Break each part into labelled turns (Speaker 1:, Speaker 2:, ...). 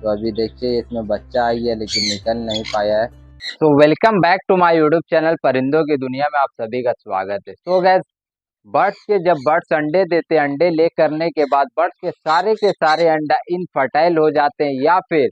Speaker 1: तो अभी देखिए इसमें बच्चा आई है लेकिन निकल नहीं पाया है। तो welcome back to my YouTube channel परिंदों की दुनिया में आप सभी का स्वागत है। तो गैस, बर्ड्स के जब बर्ड्स अंडे देते हैं, अंडे ले करने के बाद बर्ड्स के सारे अंडा इनफर्टाइल हो जाते हैं या फिर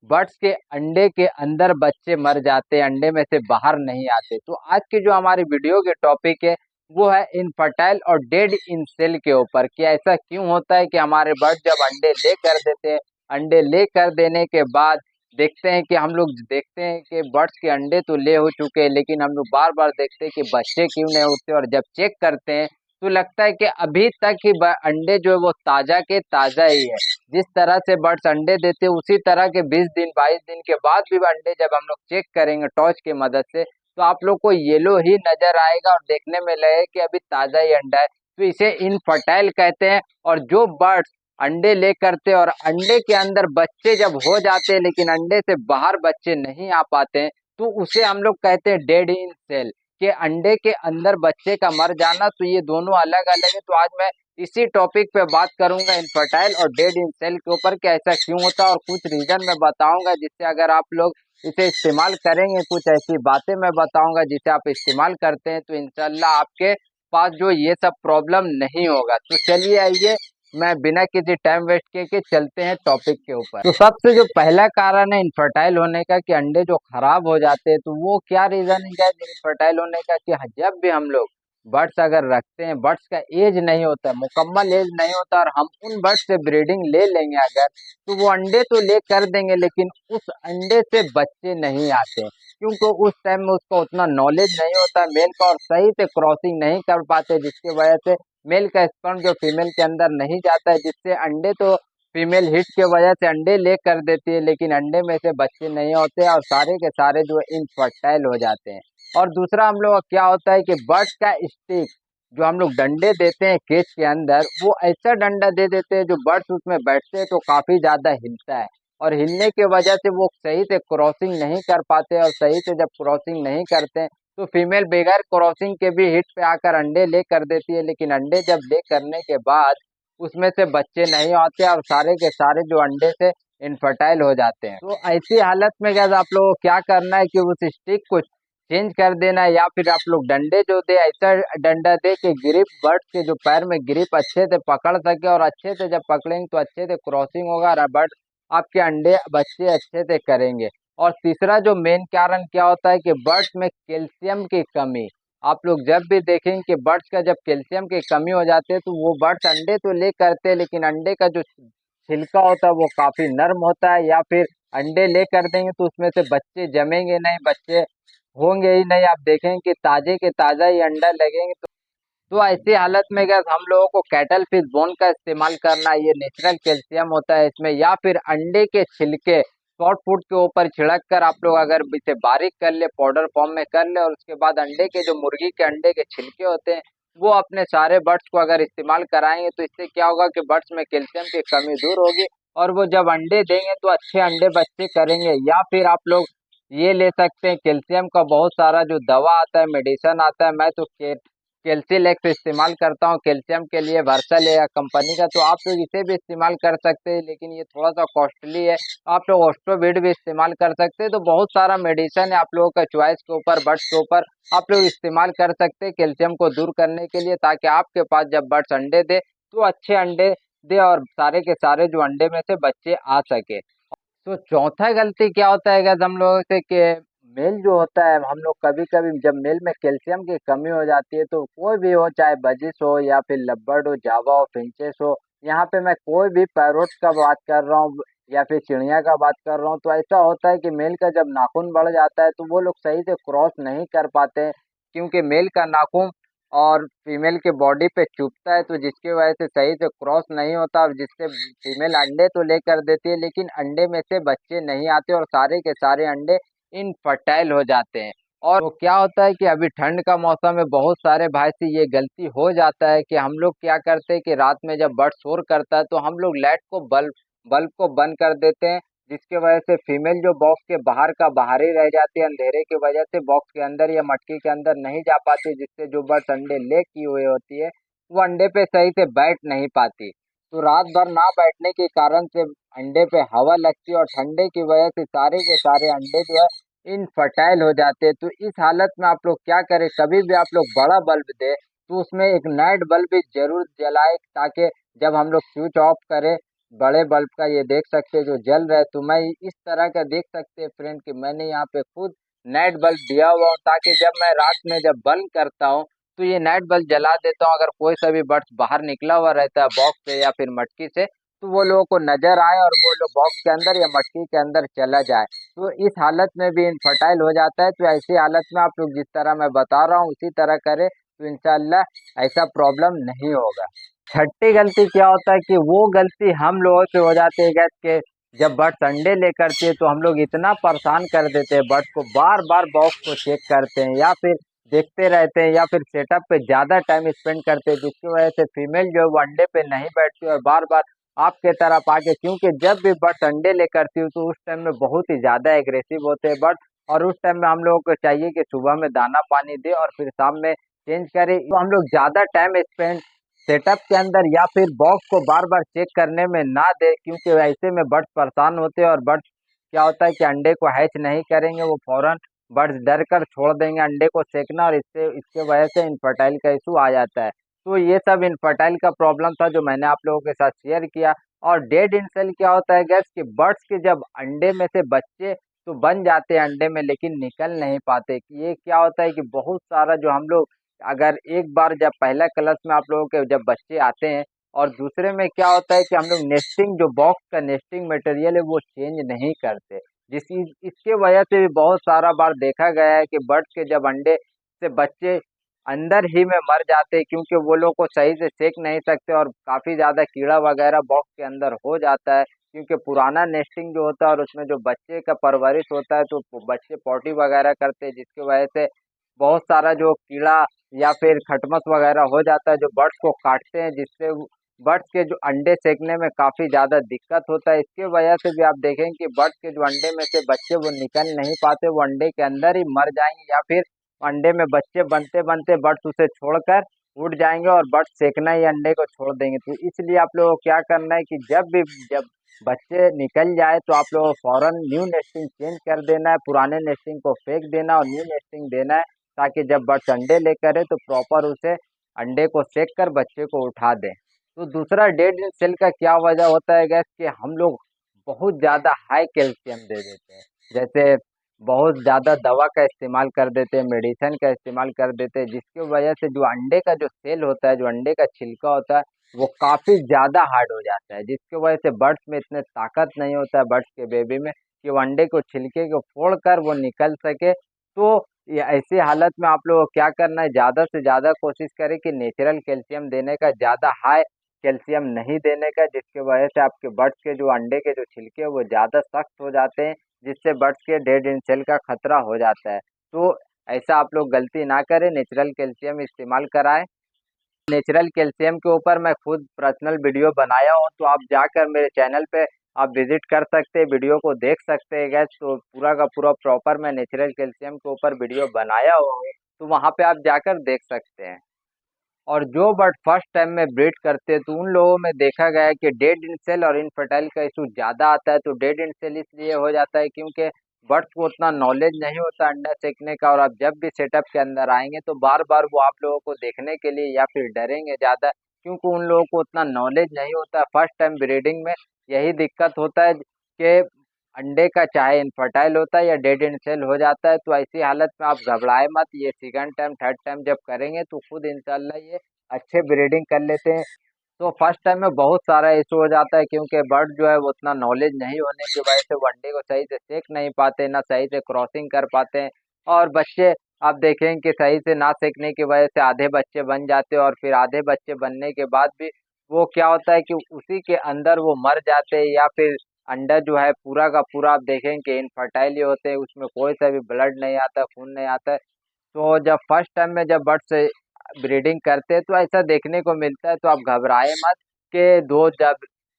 Speaker 1: बर्ड्स के अंडे के अंदर बच्चे मर जाते हैं, अंडे में से बाहर नहीं आते। तो आज की जो हमारी वीडियो के टॉपिक है वो है इनफर्टाइल और डेड इन सेल के ऊपर कि ऐसा क्यों होता है कि हमारे बर्ड जब अंडे ले कर देते हैं, अंडे ले कर देने के बाद देखते हैं कि हम लोग देखते हैं कि बर्ड्स के अंडे तो ले हो चुके हैं, लेकिन हम लोग बार बार देखते हैं कि बच्चे क्यों नहीं उठते, और जब चेक करते हैं तो लगता है कि अभी तक ही अंडे जो है वो ताजा के ताजा ही है। जिस तरह से बर्ड्स अंडे देते हैं उसी तरह के 20 दिन 22 दिन के बाद भी अंडे जब हम लोग चेक करेंगे टॉर्च की मदद से तो आप लोग को येलो ही नजर आएगा और देखने में लगे कि अभी ताजा ही अंडा है। तो इसे इनफर्टाइल कहते हैं। और जो बर्ड्स अंडे ले करते और अंडे के अंदर बच्चे जब हो जाते हैं लेकिन अंडे से बाहर बच्चे नहीं आ पाते हैं तो उसे हम लोग कहते हैं डेड इन सेल, के अंडे के अंदर बच्चे का मर जाना। तो ये दोनों अलग अलग है। तो आज मैं इसी टॉपिक पे बात करूंगा इनफर्टाइल और डेड इन सेल के ऊपर कि ऐसा क्यों होता है, और कुछ रीजन मैं बताऊंगा जिससे अगर आप लोग इसे इस्तेमाल करेंगे, कुछ ऐसी बातें मैं बताऊंगा जिसे आप इस्तेमाल करते हैं तो इंशाल्लाह आपके पास जो ये सब प्रॉब्लम नहीं होगा। तो चलिए आइए, मैं बिना किसी टाइम वेस्ट किए के चलते हैं टॉपिक के ऊपर। तो सबसे जो पहला कारण है इनफर्टाइल होने का कि अंडे जो खराब हो जाते हैं, तो वो क्या रीजन है इनफर्टाइल होने का कि जब भी हम लोग बर्ड्स अगर रखते हैं, बर्ड्स का एज नहीं होता, मुकम्मल एज नहीं होता, और हम उन बर्ड्स से ब्रीडिंग ले लेंगे अगर, तो वो अंडे तो ले कर देंगे लेकिन उस अंडे से बच्चे नहीं आते क्योंकि उस टाइम में उसका उतना नॉलेज नहीं होता मेल का, और सही से क्रॉसिंग नहीं कर पाते, जिसकी वजह से मेल का स्पर्म जो फीमेल के अंदर नहीं जाता है, जिससे अंडे तो फीमेल हिट के वजह से अंडे ले कर देती है लेकिन अंडे में से बच्चे नहीं होते और सारे के सारे जो इनफर्टाइल हो जाते हैं। और दूसरा हम लोग क्या होता है कि बर्ड का स्टिक जो हम लोग डंडे देते हैं केज के अंदर, वो ऐसा डंडा दे देते हैं जो बर्ड्स उसमें बैठते हैं तो काफी ज्यादा हिलता है, और हिलने की वजह से वो सही से क्रॉसिंग नहीं कर पाते, और सही से जब क्रॉसिंग नहीं करते हैं तो फीमेल बगैर क्रॉसिंग के भी हिट पे आकर अंडे ले कर देती है, लेकिन अंडे जब ले करने के बाद उसमें से बच्चे नहीं आते और सारे के सारे जो अंडे से इनफर्टाइल हो जाते हैं। तो ऐसी हालत में क्या आप लोगों को क्या करना है कि उस स्टिक को चेंज कर देना है, या फिर आप लोग डंडे जो दे ऐसा डंडा दे कि ग्रिप बर्ड के जो पैर में ग्रिप अच्छे से पकड़ सके, और अच्छे से जब पकड़ेंगे तो अच्छे से क्रॉसिंग होगा और बर्ड आपके अंडे बच्चे अच्छे से करेंगे। और तीसरा जो मेन कारण क्या होता है कि बर्ड्स में कैल्शियम की कमी। आप लोग जब भी देखेंगे कि बर्ड्स का जब कैल्शियम की कमी हो जाती है तो वो बर्ड्स अंडे तो ले करते हैं लेकिन अंडे का जो छिलका होता है वो काफी नर्म होता है, या फिर अंडे ले कर देंगे तो उसमें से बच्चे जमेंगे नहीं, बच्चे होंगे ही नहीं। आप देखेंगे कि ताजे के ताजा ही अंडा लगेंगे। तो ऐसी हालत में क्या हम लोगों को कैटल फिश बोन का इस्तेमाल करना, ये नेचुरल कैल्शियम होता है इसमें, या फिर अंडे के छिलके शॉर्ट फूड के ऊपर छिड़क कर आप लोग अगर इसे बारीक कर ले, पाउडर फॉर्म में कर ले, और उसके बाद अंडे के जो मुर्गी के अंडे के छिलके होते हैं वो अपने सारे बर्ड्स को अगर इस्तेमाल कराएंगे तो इससे क्या होगा कि बर्ड्स में कैल्शियम की कमी दूर होगी और वो जब अंडे देंगे तो अच्छे अंडे बच्चे करेंगे। या फिर आप लोग ये ले सकते हैं, कैल्शियम का बहुत सारा जो दवा आता है, मेडिसिन आता है, मैं तो कैल्सीलेक्स इस्तेमाल करता हूँ कैल्शियम के लिए, वर्सल है या कंपनी का, तो आप लोग इसे भी इस्तेमाल कर सकते हैं लेकिन ये थोड़ा सा कॉस्टली है। आप लोग ऑस्ट्रोविड भी इस्तेमाल कर सकते हैं। तो बहुत सारा मेडिसिन है, आप लोगों का चॉइस के ऊपर, बर्ड्स के ऊपर आप लोग इस्तेमाल कर सकते हैं कैल्शियम को दूर करने के लिए, ताकि आपके पास जब बर्ड्स अंडे दे तो अच्छे अंडे दे और सारे के सारे जो अंडे में से बच्चे आ सके। तो चौथा गलती क्या होता है हम लोगों से कि मेल जो होता है, हम लोग कभी कभी जब मेल में कैल्शियम की कमी हो जाती है तो कोई भी हो, चाहे बजिस हो या फिर लबर्ड हो, जावा हो, फिंचेस हो, यहाँ पे मैं कोई भी पैरोट का बात कर रहा हूँ या फिर चिड़िया का बात कर रहा हूँ, तो ऐसा होता है कि मेल का जब नाखून बढ़ जाता है तो वो लोग सही से क्रॉस नहीं कर पाते हैं, क्योंकि मेल का नाखून और फीमेल के बॉडी पे चुभता है, तो जिसकी वजह से सही से क्रॉस नहीं होता और जिससे फीमेल अंडे तो ले कर देती है लेकिन अंडे में से बच्चे नहीं आते और सारे के सारे अंडे इनफर्टाइल हो जाते हैं। और वो क्या होता है कि अभी ठंड का मौसम है, बहुत सारे भाई से ये गलती हो जाता है कि हम लोग क्या करते हैं कि रात में जब बर्ड शोर करता है तो हम लोग लाइट को बल्ब बल्ब को बंद कर देते हैं, जिसके वजह से फीमेल जो बॉक्स के बाहर का बाहर ही रह जाती है, अंधेरे की वजह से बॉक्स के अंदर या मटकी के अंदर नहीं जा पाती, जिससे जो बर्ड्स अंडे ले की हुई होती है वो अंडे पे सही से बैठ नहीं पाती। तो रात भर ना बैठने के कारण से अंडे पे हवा लगती है और ठंडे की वजह से सारे के सारे अंडे जो है इनफर्टाइल हो जाते हैं। तो इस हालत में आप लोग क्या करें, कभी भी आप लोग बड़ा बल्ब दें तो उसमें एक नाइट बल्ब भी जरूर जलाए, ताकि जब हम लोग स्विच ऑफ करें बड़े बल्ब का, ये देख सकते हैं जो जल रहा है, तो मैं इस तरह का देख सकते हैं फ्रेंड कि मैंने यहाँ पे खुद नाइट बल्ब दिया हुआ हूँ, ताकि जब मैं रात में जब बंद करता हूँ तो ये नाइट बल्ब जला देता हूँ। अगर कोई सा भी बर्ड्स बाहर निकला हुआ रहता है बॉक्स से या फिर मटकी से, तो वो लोगों को नजर आए और वो लोग बॉक्स के अंदर या मटकी के अंदर चला जाए। तो इस हालत में भी इनफर्टाइल हो जाता है। तो ऐसी हालत में आप लोग जिस तरह मैं बता रहा हूँ उसी तरह करें, तो इंशाल्लाह ऐसा प्रॉब्लम नहीं होगा। छठी गलती क्या होता है कि वो गलती हम लोगों से हो जाती है गैस के, जब बर्ड्स अंडे ले करती है तो हम लोग इतना परेशान कर देते हैं बर्ड्स को, बार बार बॉक्स को चेक करते हैं या फिर देखते रहते हैं या फिर सेटअप पे ज्यादा टाइम स्पेंड करते हैं, जिसकी वजह से फीमेल जो है वो अंडे पे नहीं बैठती और बार बार आपके तरफ आके, क्योंकि जब भी बर्ड्स अंडे ले करती है तो उस टाइम में बहुत ही ज्यादा एग्रेसिव होते हैं बर्ड्स, और उस टाइम में हम लोगों को चाहिए कि सुबह में दाना पानी दे और फिर शाम में चेंज करें। तो हम लोग ज्यादा टाइम स्पेंड सेटअप के अंदर या फिर बॉक्स को बार बार चेक करने में ना दे, क्योंकि ऐसे में बर्ड्स परेशान होते हैं और बर्ड्स क्या होता है कि अंडे को हैच नहीं करेंगे, वो फौरन बर्ड्स डर कर छोड़ देंगे अंडे को सेकना, और इससे इसके वजह से इनफर्टाइल का इशू आ जाता है। तो ये सब इनफर्टाइल का प्रॉब्लम था जो मैंने आप लोगों के साथ शेयर किया। और डेड इन सेल क्या होता है गैस कि बर्ड्स के जब अंडे में से बच्चे तो बन जाते हैं अंडे में लेकिन निकल नहीं पाते। ये क्या होता है कि बहुत सारा जो हम लोग, अगर एक बार जब पहला क्लास में आप लोगों के जब बच्चे आते हैं और दूसरे में क्या होता है कि हम लोग नेस्टिंग जो बॉक्स का नेस्टिंग मटेरियल है वो चेंज नहीं करते, इसके वजह से भी बहुत सारा बार देखा गया है कि बर्ड्स के जब अंडे से बच्चे अंदर ही में मर जाते हैं, क्योंकि वो लोग को सही से सेक नहीं सकते और काफी ज्यादा कीड़ा वगैरह बॉक्स के अंदर हो जाता है, क्योंकि पुराना नेस्टिंग जो होता है और उसमें जो बच्चे का परवरिश होता है तो बच्चे पॉटी वगैरह करते हैं, जिसकी वजह से बहुत सारा जो कीड़ा या फिर खटमस वगैरह हो जाता है जो बर्ड्स को काटते हैं, जिससे बर्ड्स के जो अंडे सेकने में काफी ज्यादा दिक्कत होता है। इसके वजह से भी आप देखें कि बर्ड्स के जो अंडे में से बच्चे वो निकल नहीं पाते, वो अंडे के अंदर ही मर जाएंगे या फिर अंडे में बच्चे बनते बनते बर्ड्स उसे छोड़कर उड़ जाएंगे और बर्ड्स सेकना ही अंडे को छोड़ देंगे। तो इसलिए आप लोगों को क्या करना है कि जब बच्चे निकल जाए तो आप लोगों को फौरन न्यू नेस्टिंग चेंज कर देना है, पुराने नेस्टिंग को फेंक देना और न्यू नेस्टिंग देना है, ताकि जब बर्ड्स अंडे लेकर है तो प्रॉपर उसे अंडे को सेक कर बच्चे को उठा दें। तो दूसरा डेड सेल का क्या वजह होता है गैस कि हम लोग बहुत ज़्यादा हाई कैल्शियम दे देते हैं, जैसे बहुत ज़्यादा दवा का इस्तेमाल कर देते हैं, मेडिसिन का इस्तेमाल कर देते हैं, जिसकी वजह से जो अंडे का जो सेल होता है, जो अंडे का छिलका होता है, वो काफ़ी ज़्यादा हार्ड हो जाता है, जिसकी वजह से बर्ड्स में इतने ताकत नहीं होता है बर्ड्स के बेबी में कि वो अंडे को छिलके को फोड़ कर वो निकल सके। तो ये ऐसी हालत में आप लोगों को क्या करना है, ज़्यादा से ज़्यादा कोशिश करें कि नेचुरल कैल्शियम देने का, ज़्यादा हाई कैल्शियम नहीं देने का, जिसकी वजह से आपके बर्ड्स के जो अंडे के जो छिलके हैं वो ज़्यादा सख्त हो जाते हैं, जिससे बर्ड्स के डेड इन सेल का खतरा हो जाता है। तो ऐसा आप लोग गलती ना करें, नेचुरल कैल्शियम इस्तेमाल कराएं। नेचुरल कैल्शियम के ऊपर मैं खुद पर्सनल वीडियो बनाया हूँ, तो आप जाकर मेरे चैनल पे आप विजिट कर सकते हैं, वीडियो को देख सकते हैं गैस। तो पूरा का पूरा प्रॉपर मैं नेचुरल कैल्शियम के ऊपर वीडियो बनाया हुआ हूँ, तो वहाँ पे आप जाकर देख सकते हैं। और जो बर्ड फर्स्ट टाइम में ब्रीड करते हैं तो उन लोगों में देखा गया है कि डेड इन सेल और इनफर्टाइल का इशू ज़्यादा आता है। तो डेड इन सेल इसलिए हो जाता है क्योंकि बर्ड्स को उतना नॉलेज नहीं होता अंडा सेकने का, और आप जब भी सेटअप के अंदर आएंगे तो बार बार वो आप लोगों को देखने के लिए या फिर डरेंगे ज़्यादा, क्योंकि उन लोगों को उतना नॉलेज नहीं होता। फर्स्ट टाइम ब्रीडिंग में यही दिक्कत होता है कि अंडे का चाहे इनफर्टाइल होता है या डेड एंड सेल हो जाता है। तो ऐसी हालत में आप घबराए मत, ये सेकंड टाइम थर्ड टाइम जब करेंगे तो खुद इंशाल्लाह ये अच्छे ब्रीडिंग कर लेते हैं। तो फर्स्ट टाइम में बहुत सारा इशू हो जाता है, क्योंकि बर्ड जो है वो उतना नॉलेज नहीं होने की वजह से वो अंडे को सही से सेक नहीं पाते, ना सही से क्रॉसिंग कर पाते हैं, और बच्चे आप देखें कि सही से ना सेकने की वजह से आधे बच्चे बन जाते हैं, और फिर आधे बच्चे बनने के बाद भी वो क्या होता है कि उसी के अंदर वो मर जाते हैं, या फिर अंडा जो है पूरा का पूरा आप देखें कि इनफर्टाइल ही होते हैं, उसमें कोई सा भी ब्लड नहीं आता, खून नहीं आता है। तो जब फर्स्ट टाइम में जब बर्ड्स ब्रीडिंग करते हैं तो ऐसा देखने को मिलता है, तो आप घबराए मत कि दो जब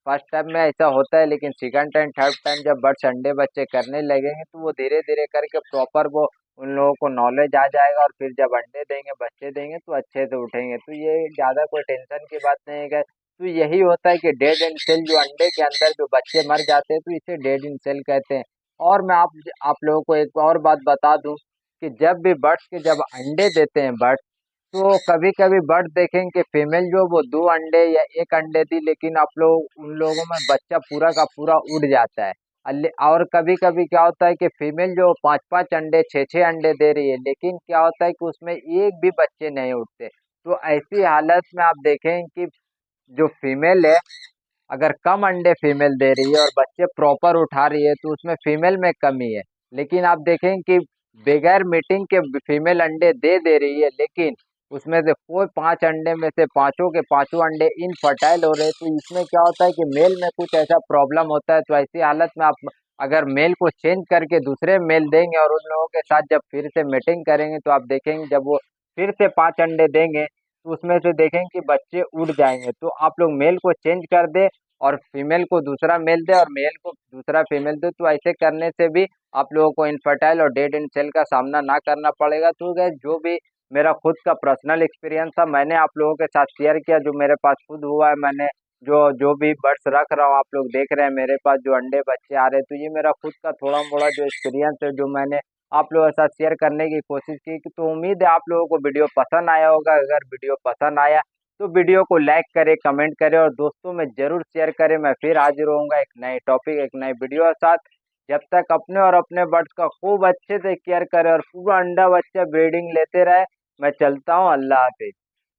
Speaker 1: फर्स्ट टाइम में ऐसा होता है, लेकिन सेकंड टाइम थर्ड टाइम जब बर्ड्स अंडे बच्चे करने लगेंगे तो वो धीरे धीरे करके प्रॉपर वो उन लोगों को नॉलेज आ जाएगा, और फिर जब अंडे देंगे बच्चे देंगे तो अच्छे से उठेंगे। तो ये ज़्यादा कोई टेंशन की बात नहीं है। तो यही होता है कि डेड एंड सेल, जो अंडे के अंदर जो बच्चे मर जाते हैं तो इसे डेड एंड सेल कहते हैं। और मैं आप लोगों को एक और बात बता दूं कि जब भी बर्ड्स के जब अंडे देते हैं बर्ड्स, तो कभी कभी बर्ड देखेंगे कि फीमेल जो वो 2 अंडे या 1 अंडे दी, लेकिन आप लोग उन लोगों में बच्चा पूरा का पूरा उड़ जाता है। और कभी कभी क्या होता है कि फीमेल जो 5-5 अंडे 6-6 अंडे दे रही है, लेकिन क्या होता है कि उसमें एक भी बच्चे नहीं उठते। तो ऐसी हालत में आप देखें कि जो फीमेल है, अगर कम अंडे फीमेल दे रही है और बच्चे प्रॉपर उठा रही है, तो उसमें फीमेल में कमी है। लेकिन आप देखें कि बगैर मीटिंग के फीमेल अंडे दे रही है, लेकिन उसमें से कोई 5 अंडे में से पांचों के पांचों अंडे इनफर्टाइल हो रहे हैं। तो इसमें क्या होता है कि मेल में कुछ ऐसा प्रॉब्लम होता है। तो ऐसी हालत में आप अगर मेल को चेंज करके दूसरे मेल देंगे और उन लोगों के साथ जब फिर से मीटिंग करेंगे, तो आप देखेंगे जब वो फिर से 5 अंडे देंगे, तो उसमें से देखेंगे कि बच्चे उड़ जाएंगे। तो आप लोग मेल को चेंज कर दे और फीमेल को दूसरा मेल दे और मेल को दूसरा फीमेल दे। तो ऐसे करने से भी आप लोगों को इनफर्टाइल और डेड इन सेल का सामना ना करना पड़ेगा। तो गैस, जो भी मेरा खुद का पर्सनल एक्सपीरियंस था, मैंने आप लोगों के साथ शेयर किया। जो मेरे पास खुद हुआ है, मैंने जो जो भी बर्ड्स रख रहा हूँ, आप लोग देख रहे हैं मेरे पास जो अंडे बच्चे आ रहे हैं, तो ये मेरा खुद का थोड़ा मोड़ा जो एक्सपीरियंस है, जो मैंने आप लोगों के साथ शेयर करने की कोशिश की। तो उम्मीद है आप लोगों को वीडियो पसंद आया होगा। अगर वीडियो पसंद आया तो वीडियो को लाइक करें, कमेंट करें और दोस्तों में जरूर शेयर करें। मैं फिर हाजिर होऊंगा एक नए टॉपिक, एक नए वीडियो के साथ। जब तक अपने और अपने बर्ड्स का खूब अच्छे से केयर करें और पूरा अंडा बच्चा ब्रीडिंग लेते रहे। मैं चलता हूँ, अल्लाह हाफिज।